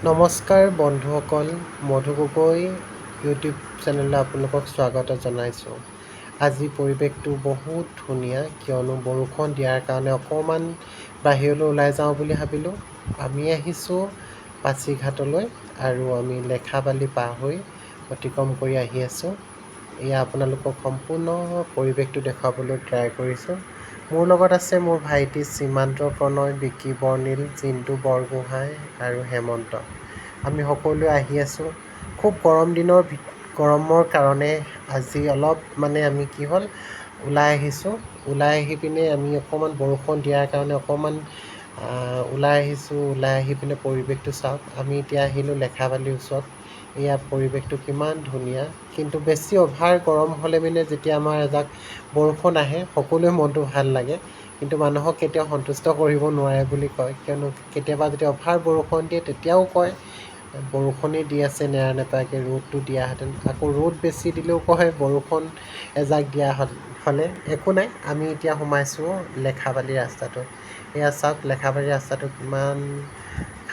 নমস্কাৰ বন্ধুসকল, মধু গগৈ ইউটিউব চেনেললৈ আপোনালোকক স্বাগত জনাইছোঁ। আজি পৰিৱেশটো বহুত ধুনীয়া, কিয়নো বৰষুণ দিয়াৰ কাৰণে অকণমান বাহিৰলৈ ওলাই যাওঁ বুলি ভাবিলোঁ। আমি আহিছোঁ পাছিঘাটলৈ আৰু আমি লেখাবালি পাৰ হৈ অতিক্ৰম কৰি আহি আছোঁ। এয়া আপোনালোকক সম্পূৰ্ণ পৰিৱেশটো দেখুৱাবলৈ ট্ৰাই কৰিছোঁ। মোৰ লগত আছে মোৰ ভাইটি সীমান্ত প্ৰণয়, বিকি বৰ্ণিল, জিন্তু বৰগোহাঁই আৰু হেমন্ত। আমি সকলোৱে আহি আছোঁ। খুব গৰমৰ কাৰণে আজি অলপ আমি কি হ'ল ওলাই আহিছোঁ। ওলাই আহি পিনে আমি অকণমান বৰষুণ দিয়াৰ কাৰণে অকণমান ওলাই আহিছোঁ। ওলাই আহি পিনে পৰিৱেশটো চাওক। আমি এতিয়া আহিলোঁ লেখাবালিৰ ওচৰত। এয়া পৰিৱেশটো কিমান ধুনীয়া, কিন্তু বেছি অভাৰ গৰম হ'লে যেতিয়া আমাৰ এজাক বৰষুণ আহে সকলোৱে মনটো ভাল লাগে, কিন্তু মানুহক কেতিয়াও সন্তুষ্ট কৰিব নোৱাৰে বুলি কয়। কিয়নো কেতিয়াবা যদি অভাৰ বৰষুণ দিয়ে তেতিয়াও কয় বৰষুণেই দি আছে নেৰানেপেৰাকৈ, ৰ'দটো দিয়াহেঁতেন। আকৌ ৰ'দ বেছি দিলেও কয় বৰষুণ এজাক দিয়া হ'লে। একো নাই, আমি এতিয়া সোমাইছোঁ লেখাবালি ৰাস্তাটোত। এয়া চাওক লেখাবালি ৰাস্তাটো কিমান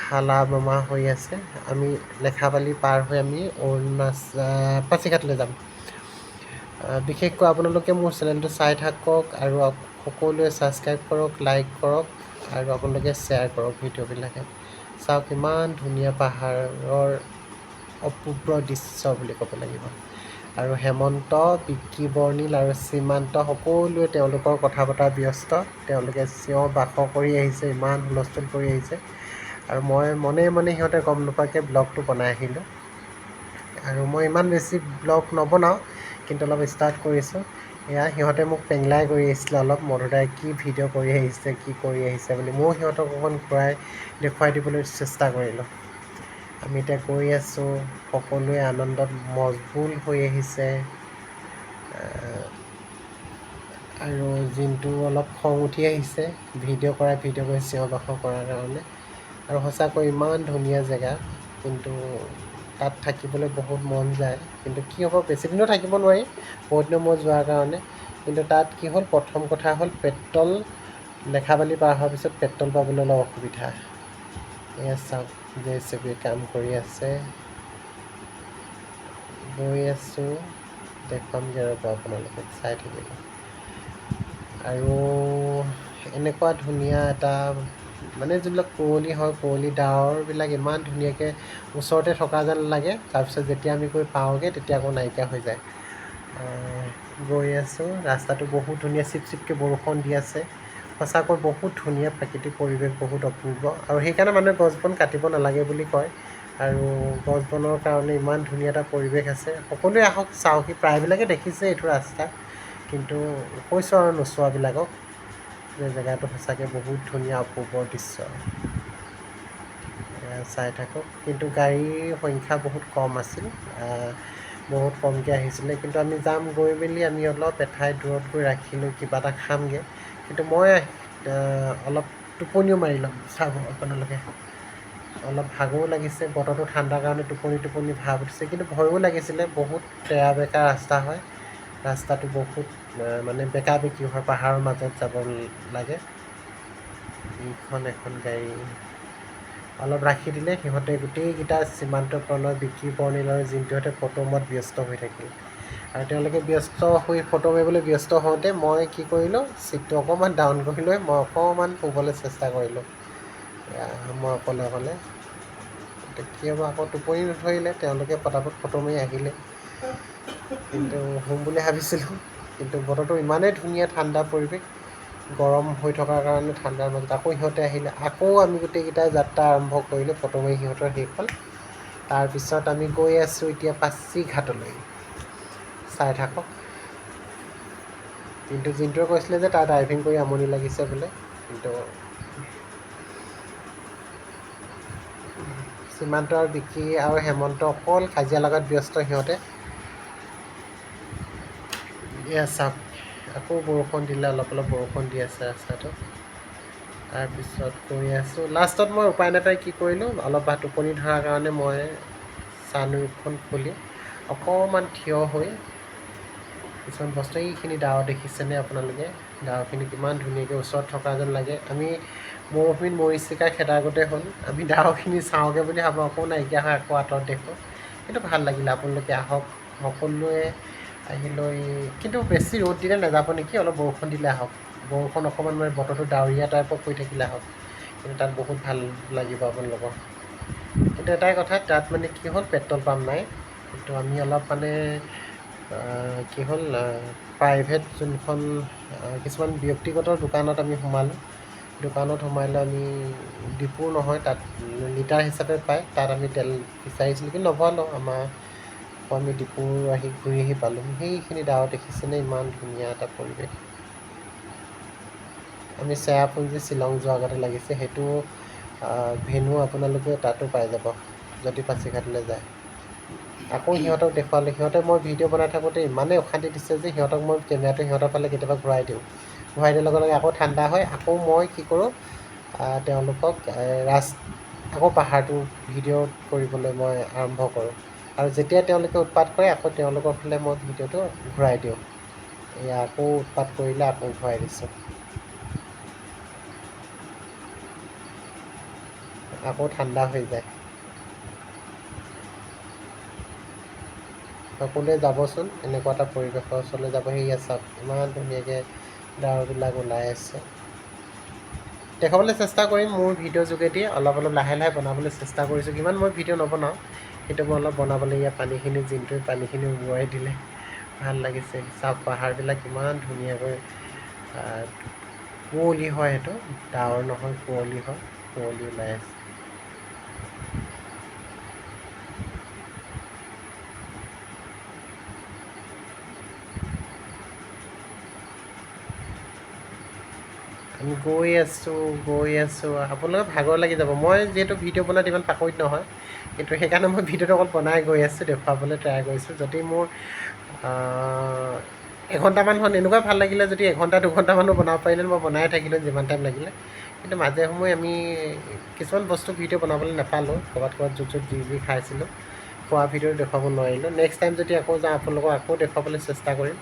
খালা বমা হৈ আছে। আমি লেখাবালি পাৰ হৈ আমি পাছিঘাটলৈ যাম। বিশেষকৈ আপোনালোকে মোৰ চেনেলটো চাই থাকক আৰু সকলোৱে ছাবস্ক্ৰাইব কৰক, লাইক কৰক আৰু আপোনালোকে শ্বেয়াৰ কৰক ভিডিঅ'বিলাকে। চাওক ইমান ধুনীয়া পাহাৰৰ অপূৰ্ব দৃশ্য বুলি ক'ব লাগিব। আৰু হেমন্ত, বিকি বৰ্ণিল আৰু সীমান্ত সকলোৱে তেওঁলোকৰ কথা বতৰা ব্যস্ত। তেওঁলোকে চিঞৰ বাখৰ কৰি আহিছে, ইমান হুলস্থুল কৰি আহিছে। আৰু মই মনে মনে সিহঁতে গম নোপোৱাকৈ ব্লগটো বনাই আহিলোঁ। আৰু মই ইমান বেছি ব্লগ নবনাওঁ, কিন্তু অলপ ষ্টাৰ্ট কৰিছোঁ। এয়া সিহঁতে মোক পেংলাই কৰি আহিছিলে অলপ, মধুদাই কি ভিডিঅ' কৰি আহিছে, কি কৰি আহিছে বুলি। ময়ো সিহঁতক অকণ দেখুৱাই দিবলৈ চেষ্টা কৰিলোঁ। আমি এতিয়া গৈ আছোঁ, সকলোৱে আনন্দত মচগুল হৈ আহিছে। আৰু জিন্তু অলপ খং উঠি আহিছে ভিডিঅ' কৰি চিঞৰ বাখৰ কৰাৰ কাৰণে। আৰু সঁচাকৈ ইমান ধুনীয়া জেগা, কিন্তু তাত থাকিবলৈ বহুত মন যায়। কিন্তু কি হ'ব, বেছিদিনো থাকিব নোৱাৰি, বহুত দিনৰ মূৰত যোৱাৰ কাৰণে। কিন্তু তাত কি হ'ল, প্ৰথম কথা হ'ল লেখাবালি পাৰ হোৱাৰ পিছত পেট্ৰল পাবলৈ অলপ অসুবিধা। এয়া চাওক JCB কাম কৰি আছে। গৈ আছোঁ, দেখুৱামগৈ ৰ'ব আপোনালোকক, চাই থাকিব। আৰু এনেকুৱা ধুনীয়া এটা যিবিলাক কুঁৱলী হয়, কুঁৱলী ডাৱৰবিলাক ইমান ধুনীয়াকৈ ওচৰতে থকা যেন লাগে। তাৰপিছত যেতিয়া আমি গৈ পাওঁগৈ তেতিয়া আকৌ নাইকিয়া হৈ যায়। গৈ আছোঁ, ৰাস্তাটো বহুত ধুনীয়া, চিপচিপকৈ বৰষুণ দি আছে। সঁচাকৈ বহুত ধুনীয়া প্ৰাকৃতিক পৰিৱেশ, বহুত অপূৰ্ব। আৰু সেইকাৰণে মানুহে গছ বন কাটিব নালাগে বুলি কয়। আৰু গছ বনৰ কাৰণে ইমান ধুনীয়া এটা পৰিৱেশ আছে। সকলোৱে আহক চাওকহি, প্ৰায়বিলাকে দেখিছে এইটো ৰাস্তা, কিন্তু কৈছোঁ আৰু নোচোৱাবিলাকক যে জেগাটো সঁচাকৈ বহুত ধুনীয়া, অপূৰ্ব দৃশ্য। চাই থাকক। কিন্তু গাড়ীৰ সংখ্যা বহুত কম আছিল, বহুত কমকৈ আহিছিলে। কিন্তু আমি যাম, গৈ মেলি আমি অলপ এঠাইত দূৰত গৈ ৰাখিলোঁ, কিবা এটা খামগৈ। কিন্তু মই অলপ টোপনিও মাৰি ল'ম, চাব আপোনালোকে। অলপ ভাগৰো লাগিছে, বতৰটো ঠাণ্ডাৰ কাৰণে টোপনি ভাৱ উঠিছে। কিন্তু ভয়ো লাগিছিলে, বহুত তেৰা বেকা ৰাস্তা হয়। ৰাস্তাটো বহুত বেকা বেকি হয়, পাহাৰৰ মাজত যাব লাগে। এইখন এখন গাড়ী অলপ ৰাখি দিলে, সিহঁতে গোটেইকেইটা সীমান্ত প্ৰণয়, বিকি বৰ্ণিল আৰু জিন্তুহঁতে ফটো মৰাত ব্যস্ত হৈ থাকিল। আৰু তেওঁলোকে ব্যস্ত হৈ ফটো মাৰিবলৈ ব্যস্ত হওঁতে মই কি কৰিলোঁ, ছিটটো অকণমান ডাউন কৰি লৈ মই অকণমান শুবলৈ চেষ্টা কৰিলোঁ। মই অকলে কি হ'ব, আকৌ টোপনি নধৰিলে, তেওঁলোকে পটাপট ফটো মাৰি আহিলে। কিন্তু শুম বুলি ভাবিছিলোঁ, কিন্তু বতৰটো ইমানেই ধুনীয়া, ঠাণ্ডা পৰিৱেশ, গৰম হৈ থকাৰ কাৰণে ঠাণ্ডাৰ মাজত আকৌ সিহঁতে আহিলে। আকৌ আমি গোটেইকেইটাই যাত্ৰা আৰম্ভ কৰিলোঁ, ফটো মাৰি সিহঁতৰ শেষ হ'ল। তাৰপিছত আমি গৈ আছোঁ এতিয়া পাছিঘাটলৈ, চাই থাকক। কিন্তু জিন্তুৱে কৈছিলে যে তাৰ ড্ৰাইভিং কৰি আমনি লাগিছে বোলে। কিন্তু সীমান্ত আৰু বিকি আৰু হেমন্ত অকল কাজিয়া লগাত ব্যস্ত সিহঁতে। এয়া চাওক, আকৌ বৰষুণ দিলে, অলপ অলপ বৰষুণ দি আছে ৰাস্তাটোত। তাৰপিছত গৈ আছোঁ, লাষ্টত মই উপায় নাপাই কি কৰিলোঁ, অলপ টোপনি ধৰাৰ কাৰণে মই ছানৰুফখন খুলি অকণমান থিয় হৈ কিছুমান বস্তু, এইখিনি ডাৱৰ দেখিছেনে আপোনালোকে? ডাৱৰখিনি কিমান ধুনীয়াকৈ ওচৰত থকা যেন লাগে। আমি মৌসুমীত মৰীচিকা খেদাগতে হ'ল। আমি ডাৱৰখিনি চাওঁগৈ বুলি ভাবোঁ, আকৌ নাইকিয়া হয়, আকৌ আঁতৰত দেখোঁ। কিন্তু ভাল লাগিলে, আপোনালোকে আহক সকলোৱে আহি লৈ। কিন্তু বেছি ৰ'দ দিলে নাযাব নেকি, অলপ বৰষুণ দিলে আহক। বৰষুণ অকণমান মানে বতৰটো ডাৱৰীয়া টাইপৰ কৰি থাকিলে আহক, কিন্তু তাত বহুত ভাল লাগিব আপোনালোকৰ। কিন্তু এটাই কথা, তাত মানে কি হ'ল, পেট্ৰল পাম্প নাই। কিন্তু আমি অলপ মানে কি হ'ল, প্ৰাইভেট যোনখন কিছুমান ব্যক্তিগত দোকানত আমি সোমালোঁ। দোকানত সোমাই লৈ আমি ডিপু নহয়, তাত লিটাৰ হিচাপে পায়, তাত আমি তেল বিচাৰিছিলোঁ কিন্তু নভৰালোঁ। আমি ডিপু ঘূৰি আহি পালোঁ। সেইখিনি ডাৱৰ দেখিছেনে, ইমান ধুনীয়া এটা পৰিৱেশ। আমি চেৰাপুঞ্জী শ্বিলং যোৱাৰ আগতে লাগিছে, সেইটো ভেনু আপোনালোকে তাতো পাই যাব যদি পাছিঘাটলৈ যায়। আকৌ সিহঁতক দেখুৱালোঁ, সিহঁতে মই ভিডিঅ' বনাই থাকোঁতে ইমানেই অশান্তি দিছে যে সিহঁতক মই কেমেৰাটো সিহঁতৰ ফালে কেতিয়াবা ঘূৰাই দিওঁ। ঘূৰাই দিয়াৰ লগে লগে আকৌ ঠাণ্ডা হয়, আকৌ মই কি কৰোঁ, তেওঁলোকক আকৌ পাহাৰটো ভিডিঅ' কৰিবলৈ মই আৰম্ভ কৰোঁ। আৰু যেতিয়া তেওঁলোকে উৎপাত কৰে, আকৌ তেওঁলোকৰ ফালে মই ভিডিঅ'টো ঘূৰাই দিওঁ। এয়া আকৌ উৎপাত কৰিলে আকৌ ঘূৰাই দিছোঁ। আকৌ ঠাণ্ডা হৈ যায়। সকলোৱে যাবচোন, এনেকুৱা এটা পৰিৱেশৰ ওচৰলৈ যাব। সেয়া চাওক, ইমান ধুনীয়াকৈ ডাৱৰবিলাক ওলাই আছে। দেখাবলৈ চেষ্টা কৰিম মোৰ ভিডিঅ'ৰ যোগেদি, অলপ অলপ লাহে লাহে বনাবলৈ চেষ্টা কৰিছোঁ। কিমান মই ভিডিঅ' নবনাওঁ, কিন্তু মই অলপ বনাবলৈ ইয়াত পানীখিনি জিনটোৱে পানীখিনি উৰুৱাই দিলে। ভাল লাগিছে। চাওক পাহাৰবিলাক ইমান ধুনীয়াকৈ কুঁৱলী হয়, সেইটো ডাৱৰ নহয়, কুঁৱলী হয়, কুঁৱলী ওলাই আছে। আমি গৈ আছোঁ। আপোনালোকৰ ভাগৰ লাগি যাব। মই যিহেতু ভিডিঅ' বনাত ইমান পাকৈত নহয়, কিন্তু সেইকাৰণে মই ভিডিঅ'টো অকল বনাই গৈ আছোঁ, দেখুৱাবলৈ ট্ৰাই কৰিছোঁ। যদি মোৰ এঘণ্টামান হ'ল, এনেকুৱা ভাল লাগিলে যদি এঘণ্টা দুঘণ্টামানো বনাব পাৰিলে মই বনাই থাকিলোঁ যিমান টাইম লাগিলে। কিন্তু মাজে সময়ে আমি কিছুমান বস্তু ভিডিঅ' বনাবলৈ নাপালোঁ, ক'ৰবাত য'ত যি খাইছিলোঁ, খোৱা ভিডিঅ' দেখুৱাব নোৱাৰিলোঁ। নেক্সট টাইম যদি আকৌ যাওঁ, আপোনালোকক আকৌ দেখুৱাবলৈ চেষ্টা কৰিম।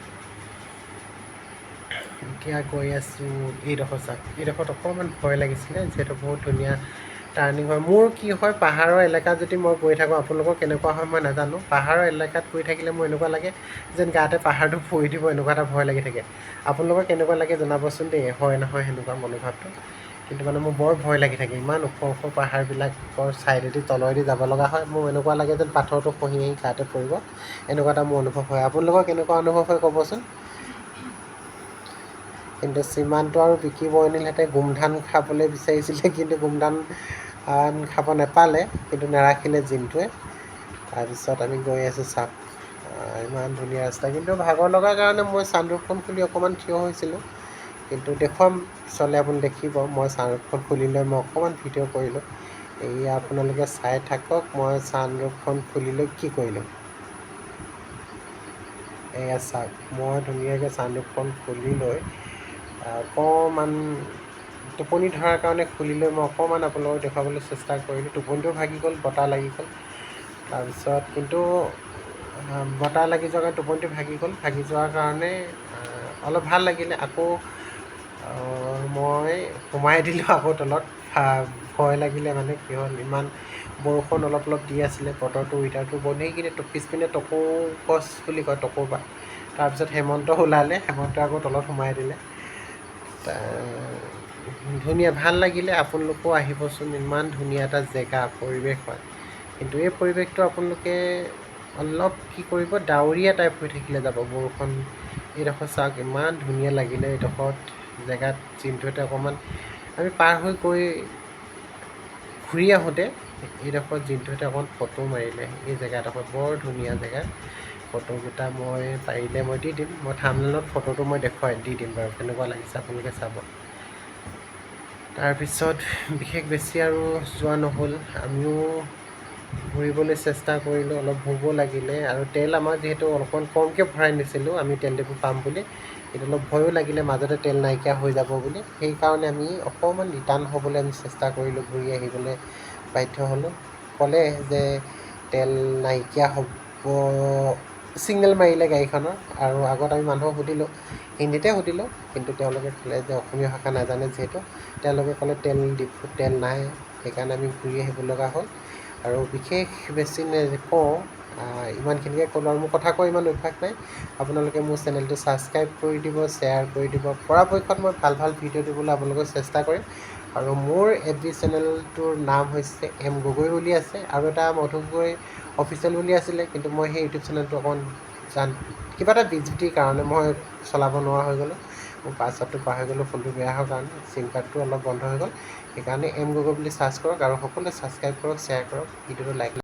এতিয়া গৈ আছোঁ এইডোখৰ চাওক, এইডোখৰত অকণমান ভয় লাগিছিলে, যিহেতু বহুত ধুনীয়া টাৰ্ণিং হয়। মোৰ কি হয়, পাহাৰৰ এলেকাত যদি মই গৈ থাকোঁ, আপোনালোকৰ কেনেকুৱা হয় মই নাজানো, পাহাৰৰ এলেকাত গৈ থাকিলে মোৰ এনেকুৱা লাগে যেন গাতে পাহাৰটো পৰি দিব, এনেকুৱা এটা ভয় লাগি থাকে। আপোনালোকৰ কেনেকুৱা লাগে জনাবচোন দেই, হয় নহয় সেনেকুৱা মনোভাৱটো। কিন্তু মানে মোৰ বৰ ভয় লাগি থাকে, ইমান ওখ ওখ পাহাৰবিলাকৰ ছাইডেদি তলেদি যাব লগা হয়। মোৰ এনেকুৱা লাগে যেন পাথৰটো খহি আহি গাতে পৰিব, এনেকুৱা এটা মোৰ অনুভৱ হয়। আপোনালোকৰ কেনেকুৱা অনুভৱ হয় ক'বচোন। কিন্তু সীমান্ত আৰু বিকি বৰ্ণিলহঁতে গোমধান খাবলৈ বিচাৰিছিলে, কিন্তু গোমধান খাব নাপালে, কিন্তু নাৰাখিলে জিনটোৱে। তাৰপিছত আমি গৈ আছোঁ চাওক, ইমান ধুনীয়া ৰাস্তা। কিন্তু ভাগৰ লগাৰ কাৰণে মই ছানৰুফখন খুলি অকণমান থিয় হৈছিলোঁ, কিন্তু দেখুৱাম পিছলৈ আপুনি দেখিব। মই ছানৰুফখন খুলি লৈ মই অকণমান ভিডিঅ' কৰিলোঁ। এয়া আপোনালোকে চাই থাকক, মই ছানৰুফখন খুলি লৈ কি কৰিলোঁ। এয়া চাওক, মই ধুনীয়াকৈ ছানৰুফখন খুলি লৈ অকণমান টোপনি ধৰাৰ কাৰণে খুলি লৈ মই অকণমান আপোনালোকক দেখুৱাবলৈ চেষ্টা কৰিলোঁ। টোপনিটো ভাগি গ'ল, বতাহ লাগি গ'ল। তাৰপিছত কিন্তু বতাহ লাগি যোৱাৰ কাৰণে টোপনিটো ভাগি যোৱাৰ কাৰণে অলপ ভাল লাগিলে। আকৌ মই সোমাই দিলোঁ আকৌ তলত, ভয় লাগিলে। মানে কি হ'ল, ইমান বৰষুণ অলপ অলপ দি আছিলে, বতৰটো ৱেডাৰটো বন্ধ, সেইখিনি পিছপিনে টকৌ গছ বুলি কয়, টকৌপাত। তাৰপিছত হেমন্ত ওলালে, হেমন্তই আকৌ তলত সোমাই দিলে। ধুনীয়া, ভাল লাগিলে। আপোনালোকেও আহিবচোন, ইমান ধুনীয়া এটা জেগা, পৰিৱেশ হয়। কিন্তু এই পৰিৱেশটো আপোনালোকে অলপ কি কৰিব, ডাৱৰীয়া টাইপ হৈ থাকিলে যাব। বৰষুণ এইডোখৰ চাওক, ইমান ধুনীয়া লাগিলে এইডোখৰত জেগাত। জিনটোহঁতে অকণমান আমি পাৰ হৈ গৈ ঘূৰি আহোঁতে এইডোখৰত জিনটোহঁতে অকণমান ফটো মাৰিলে। এই জেগাডোখৰত বৰ ধুনীয়া জেগা। ফটোকেইটা মই পাৰিলে মই দি দিম, মই থাম্বনেইলত ফটোটো মই দি দিম বাৰু, কেনেকুৱা লাগিছে আপোনালোকে চাব। তাৰপিছত বিশেষ বেছি আৰু যোৱা নহ'ল। আমিও ঘূৰিবলৈ চেষ্টা কৰিলোঁ, অলপ ভোকো লাগিলে। আৰু তেল আমাৰ যিহেতু অকণমান কমকৈ ভৰাই নিছিলোঁ, আমি তেল ডিপু পাম বুলি, কিন্তু অলপ ভয়ো লাগিলে মাজতে তেল নাইকিয়া হৈ যাব বুলি। সেইকাৰণে আমি অকণমান ৰিটাৰ্ণ হ'বলৈ আমি চেষ্টা কৰিলোঁ, ঘূৰি আহিবলৈ বাধ্য হ'লোঁ। ক'লে যে তেল নাইকিয়া হ'ব ছিগনেল মাৰিলে গাড়ীখনৰ। আৰু আগত আমি মানুহক সুধিলোঁ, হিন্দীতে সুধিলোঁ, কিন্তু তেওঁলোকে ক'লে যে অসমীয়া ভাষা নাজানে যিহেতু তেওঁলোকে ক'লে ডিপুত তেল নাই, সেইকাৰণে আমি ঘূৰি আহিব লগা হ'ল। আৰু বিশেষ বেছি নকওঁ, ইমানখিনিকে ক'লোঁ। আৰু মোৰ কথা কোৱা ইমান অভ্যাস নাই। আপোনালোকে মোৰ চেনেলটো ছাবস্ক্ৰাইব কৰি দিব, শ্বেয়াৰ কৰি দিব। পৰাপক্ষত মই ভাল ভাল ভিডিঅ' দিবলৈ আপোনালোকক চেষ্টা কৰিম। আৰু মোৰ FB চেনেলটোৰ নাম হৈছে M গগৈ বুলি আছে, আৰু এটা মধু গগৈ অফিচিয়েল বুলি আছিলে, কিন্তু মই সেই ইউটিউব চেনেলটো অকণমান কিবা এটা বিজুতিৰ কাৰণে মই চলাব নোৱাৰা হৈ গ'লোঁ। মোৰ পাছৱৰ্ডটো পাহৰি গ'লোঁ, ফোনটো বেয়া হোৱাৰ কাৰণে, চিম কাৰ্ডটো অলপ বন্ধ হৈ গ'ল। সেইকাৰণে M গগৈ বুলি ছাৰ্চ কৰক, আৰু সকলোৱে ছাবস্ক্ৰাইব কৰক, শ্বেয়াৰ কৰক, ভিডিঅ'টো লাইক